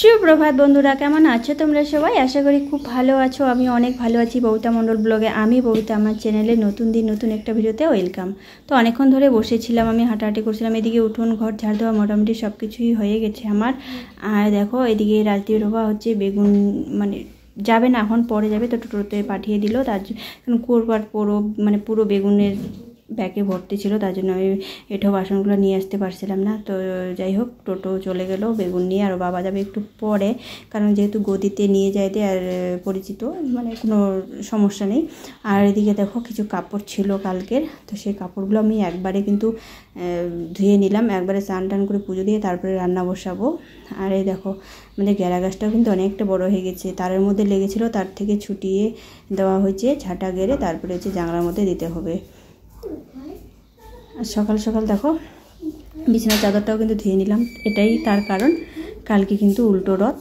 সুপ্রভাত বন্ধুরা, কেমন আছো তোমরা সবাই? আশা করি খুব ভালো আছো। আমি অনেক ভালো আছি। ববিতা মণ্ডল ব্লগে আমি ববিতা, আমার চ্যানেলে নতুন দিন নতুন একটা ভিডিওতে ওয়েলকাম। তো অনেকক্ষণ ধরে বসেছিলাম, আমি হাঁটাহাঁটি করছিলাম। এদিকে উঠোন ঘর ঝাড় দেওয়া মোটামুটি সব কিছুই হয়ে গেছে আমার। আর দেখো এদিকে রাজদীপ বাবা হচ্ছে বেগুন মানে যাবে না, এখন পরে যাবে, তো টোটোতে পাঠিয়ে দিল। তার জন্য করবার পুরো বেগুনের ব্যাগে ভর্তি ছিল, তার জন্য আমি এঁঠো বাসনগুলো নিয়ে আসতে পারছিলাম না। তো যাই হোক, টোটো চলে গেল বেগুন নিয়ে। আর বাবা যাবে একটু পরে, কারণ যেহেতু গদিতে নিয়ে যাইতে আর পরিচিত, মানে কোনো সমস্যা নেই। আর এদিকে দেখো কিছু কাপড় ছিল কালকের, তো সেই কাপড়গুলো আমি একবারে কিন্তু ধুয়ে নিলাম, একবারে স্নান টান করে পুজো দিয়ে তারপরে রান্না বসাবো। আর এই দেখো আমাদের গ্যাড়া গাছটাও কিন্তু অনেকটা বড় হয়ে গেছে, তারের মধ্যে লেগেছিল, তার থেকে ছুটিয়ে দেওয়া হয়েছে, ঝাঁটা গেড়ে তারপরে হচ্ছে জাংলার মধ্যে দিতে হবে। আর সকাল সকাল দেখো বিছানার চাদরটাও কিন্তু ধুয়ে নিলাম, এটাই তার কারণ কালকে কিন্তু উল্টো রথ।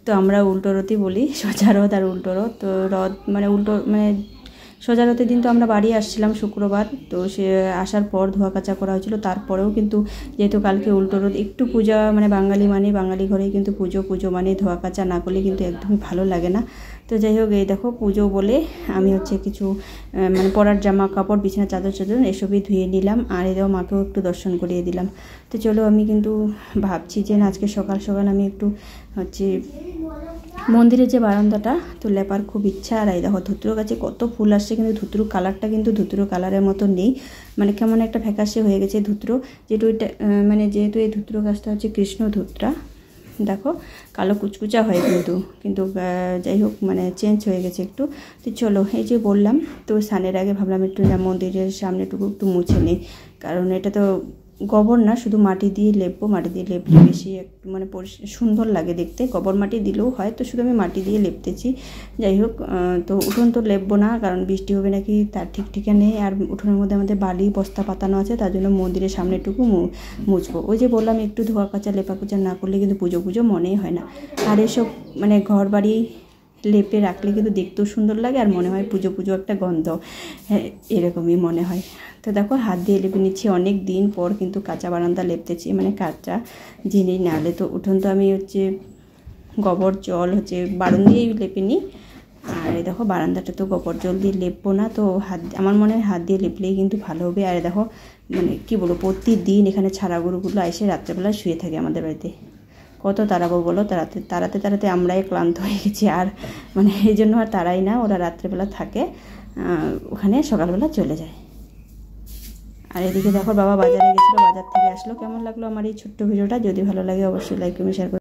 তো আমরা উল্টো রথই বলি, সোজা রথ আর উল্টো রথ। তো রথ মানে উল্টো মানে সোজা রথের দিন তো আমরা বাড়ি আসছিলাম শুক্রবার, তো সে আসার পর ধোয়া কাচা করা হয়েছিল। তারপরেও কিন্তু যেহেতু কালকে উল্টো রথ, একটু পূজা মানে বাঙালি ঘরেই কিন্তু পুজো মানে ধোয়া কাচা না করলে কিন্তু একদমই ভালো লাগে না। তো যাই হোক, এই দেখো পুজো বলে আমি হচ্ছে কিছু মানে পরার জামা কাপড়, বিছানা চাদর এসবই ধুয়ে নিলাম। আর এই দেখো মাকেও একটু দর্শন করিয়ে দিলাম। তো চলো, আমি কিন্তু ভাবছি যে আজকে সকাল সকাল আমি একটু হচ্ছে মন্দিরের যে বারান্দাটা তো লেপার খুব ইচ্ছা। আর এই দেখো ধুতুরো গাছে কত ফুল আসছে, কিন্তু ধুতুরো কালারটা কিন্তু ধুতুরো কালারের মতো নেই, মানে কেমন একটা ফ্যাকাশে হয়ে গেছে ধুতুরো। যেহেতু এই ধুতুরো গাছটা হচ্ছে কৃষ্ণ ধুতরা, দেখো কালো কুচকুচা হয় কিন্তু যাই হোক মানে চেঞ্জ হয়ে গেছে একটু। তো চলো, এই যে বললাম, তো স্নানের আগে ভাবলাম একটু মন্দিরের সামনেটুকু একটু মুছে নিই, কারণ এটা তো গোবর না, শুধু মাটি দিয়ে লেপবো। মাটি দিয়ে লেপলে বেশি একটু মানে সুন্দর লাগে দেখতে, গোবর মাটি দিলেও হয়, তো শুধু আমি মাটি দিয়ে লেপতেছি। যাই হোক, তো উঠোন তো লেপবো না, কারণ বৃষ্টি হবে নাকি তার ঠিক ঠিকা নেই। আর উঠোনের মধ্যে আমাদের বালি বস্তা পাতানো আছে, তার জন্য মন্দিরের সামনেটুকু মুছবো। ওই যে বললাম, একটু ধোয়া কাচা লেপা কুচা না করলে কিন্তু পুজো মনেই হয় না। আর এসব মানে ঘর বাড়ি লেপে রাখলে কিন্তু দেখতেও সুন্দর লাগে, আর মনে হয় পুজো একটা গন্ধ, হ্যাঁ এরকমই মনে হয়। তো দেখো হাত দিয়ে লেপে নিচ্ছি, অনেক দিন পর কিন্তু কাঁচা বারান্দা লেপতেছি, মানে কাঁচা জিনিস নাহলে তো উঠোন তো আমি হচ্ছে গোবর জল হচ্ছে বারণ দিয়েই লেপে নিই। আর এই দেখো বারান্দাটা তো গোবর জল দিয়ে লেপবো না, তো আমার মনে হয় হাত দিয়ে লেপলেই কিন্তু ভালো হবে। আর দেখো মানে কী বলবো, প্রতিদিন এখানে ছাড়া গরুগুলো এসে রাত্রেবেলা শুয়ে থাকে আমাদের বাড়িতে। কত তাড়াবো বলো, তাড়াতে আমরাই ক্লান্ত হয়ে গেছি। আর মানে এই জন্য আর তাড়াই না, ওরা রাত্রেবেলা থাকে, ওখানে সকালবেলা চলে যায়। আর এদিকে দেখো বাবা বাজারে গেছিলো, বাজার থেকে আসলো। কেমন লাগলো আমার এই ছোট্ট ভিডিওটা? যদি ভালো লাগে অবশ্যই লাইক কমেন্ট শেয়ার